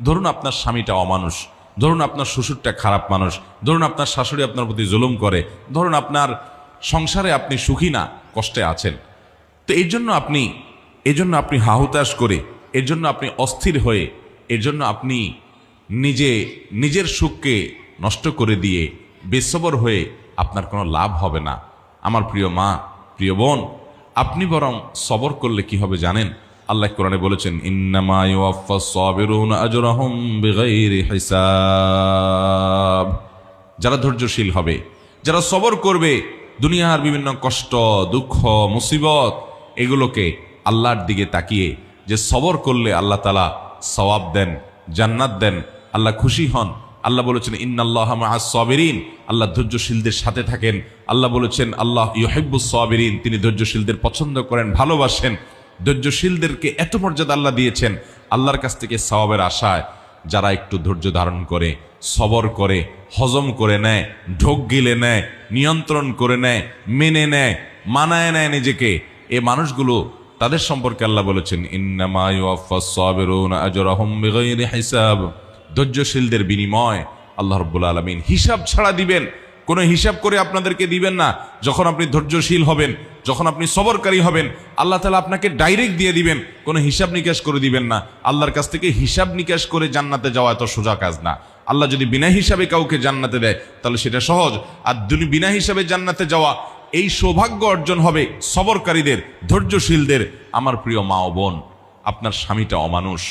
ধরুন আপনার স্বামীটা অমানুষ, ধরুন আপনার শ্বশুরটা খারাপ মানুষ, ধরুন আপনার শাশুড়ি আপনার প্রতি জুলুম করে, ধরুন আপনার সংসারে আপনি সুখী না, কষ্টে আছেন। তো এই জন্য আপনি হাহুতাশ করে, এর জন্য আপনি অস্থির হয়ে, এর জন্য আপনি নিজের সুখকে নষ্ট করে দিয়ে বেসবর হয়ে আপনার কোনো লাভ হবে না। আমার প্রিয় মা, প্রিয় বোন, আপনি বরং সবর করলে কি হবে জানেন? আল্লাহ কোরআনে বলেছেন, ইন্নামা ইউওয়াফাস সাবিরুনা আজরাহুম বিগাইরি হিসাব। যারা ধৈর্যশীল হবে, যারা সবর করবে, দুনিয়ার বিভিন্ন কষ্ট, দুঃখ, মুসিবত এগুলোকে আল্লাহর দিকে তাকিয়ে যে সবর করলে আল্লাহ তাআলা সওয়াব দেন, জান্নাত দেন, আল্লাহ খুশি হন। আল্লাহ বলেছেন, ইন্নাল্লাহা মাআস সাবিরিন, আল্লাহ ধৈর্যশীলদের সাথে থাকেন। আল্লাহ বলেছেন, আল্লাহ ইউহিব্বুস সাবিরিন, তিনি ধৈর্যশীলদের পছন্দ করেন, ভালোবাসেন। ধৈর্যশীলদেরকে এত মর্যাদা আল্লাহ দিয়েছেন। আল্লাহর কাছ থেকে সওয়াবের আশায় যারা একটু ধৈর্য ধারণ করে, সবর করে, হজম করে নেয়, ঢোক গিলে নেয়, নিয়ন্ত্রণ করে নেয়, মেনে নেয়, মানায় নেয় নিজেকে, এ মানুষগুলো তাদের সম্পর্কে আল্লাহ বলেছেন, ইন্নামা ইউওয়াফাস সাবিরুনা আজরাহুম বিগাইরি হিসাব। ধৈর্যশীলদের বিনিময় আল্লাহ রাব্বুল আলামিন হিসাব ছাড়া দিবেন। কোনো হিসাব করে আপনাদেরকে দিবেন না। যখন আপনি ধৈর্যশীল হবেন, যখন আপনি সবরকারী হবেন, আল্লাহ তাআলা আপনাকে ডাইরেক্ট দিয়ে দিবেন, কোনো হিসাব নিকাশ করে দিবেন না। আল্লাহর কাছ থেকে হিসাব নিকাশ করে জান্নাতে যাওয়া এত সোজা কাজ না। আল্লাহ যদি বিনা হিসাবে কাউকে জান্নাতে দেয় তাহলে সেটা সহজ, আর বিনা হিসাবে জান্নাতে যাওয়া এই সৌভাগ্য অর্জন হবে সবরকারীদের, ধৈর্যশীলদের। আমার প্রিয় মা ও বোন, আপনার স্বামীটা অমানুষ,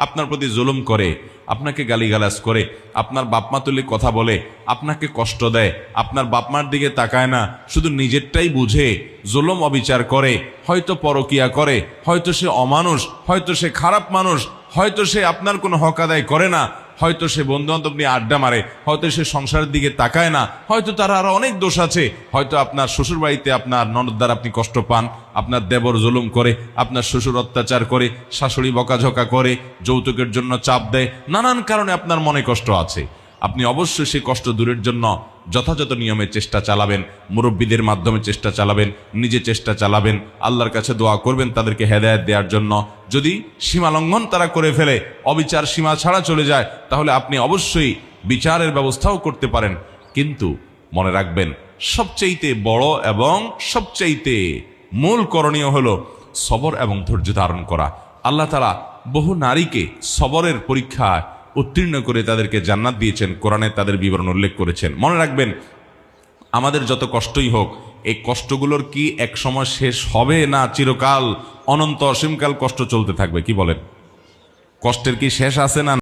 আপনার প্রতি জুলুম করে, আপনাকে গালিগালাজ করে, আপনার বাপমা তুলে কথা বলে, আপনাকে কষ্ট দেয়, আপনার বাপমার দিকে তাকায় না, শুধু নিজেরটাই বুঝে জুলুম অবিচার করে, হয়তো পরকিয়া করে, হয়তো সে অমানুষ, হয়তো সে খারাপ মানুষ, হয়তো সে আপনার কোনো হক আদায় করে না, হয়তো সে বন্ধু বান্ধব নিয়ে আড্ডা মারে, হয়তো সে সংসারের দিকে তাকায় না, হয়তো তার আরো অনেক দোষ আছে, হয়তো আপনার শ্বশুর বাড়িতে আপনার ননদ দ্বারা আপনি কষ্ট পান, আপনার দেবর জুলুম করে, আপনার শ্বশুর অত্যাচার করে, শাশুড়ি বকাঝকা করে, যৌতুকের জন্য চাপ দেয়, নানান কারণে আপনার মনে কষ্ট আছে। আপনি অবশ্যই সেই কষ্ট দূরের জন্য যথাযথ নিয়মে চেষ্টা চালাবেন, মুরব্বীদের মাধ্যমে চেষ্টা চালাবেন, নিজে চেষ্টা চালাবেন, আল্লাহর কাছে দোয়া করবেন তাদেরকে হেদায়েত দেওয়ার জন্য। যদি সীমা লঙ্ঘন তারা করে ফেলে, অবিচার সীমা ছাড়া চলে যায়, তাহলে আপনি অবশ্যই বিচারের ব্যবস্থাও করতে পারেন। কিন্তু মনে রাখবেন, সবচাইতে বড় এবং সবচাইতে মূল করণীয় হলো সবর এবং ধৈর্য ধারণ করা। আল্লাহ তাআলা বহু নারীকে সবরের পরীক্ষায় উত্তীর্ণ করে তাদেরকে জান্নাত দিয়েছেন, কোরআনে তাদের বিবরণ উল্লেখ করেছেন। মনে রাখবেন, আমাদের যত কষ্টই হোক, এই কষ্টগুলোর কি এক সময় শেষ হবে না চিরকাল অনন্ত অসীমকাল কষ্ট চলতে থাকবে? কি বলেন? কষ্টের কি শেষ আছে না?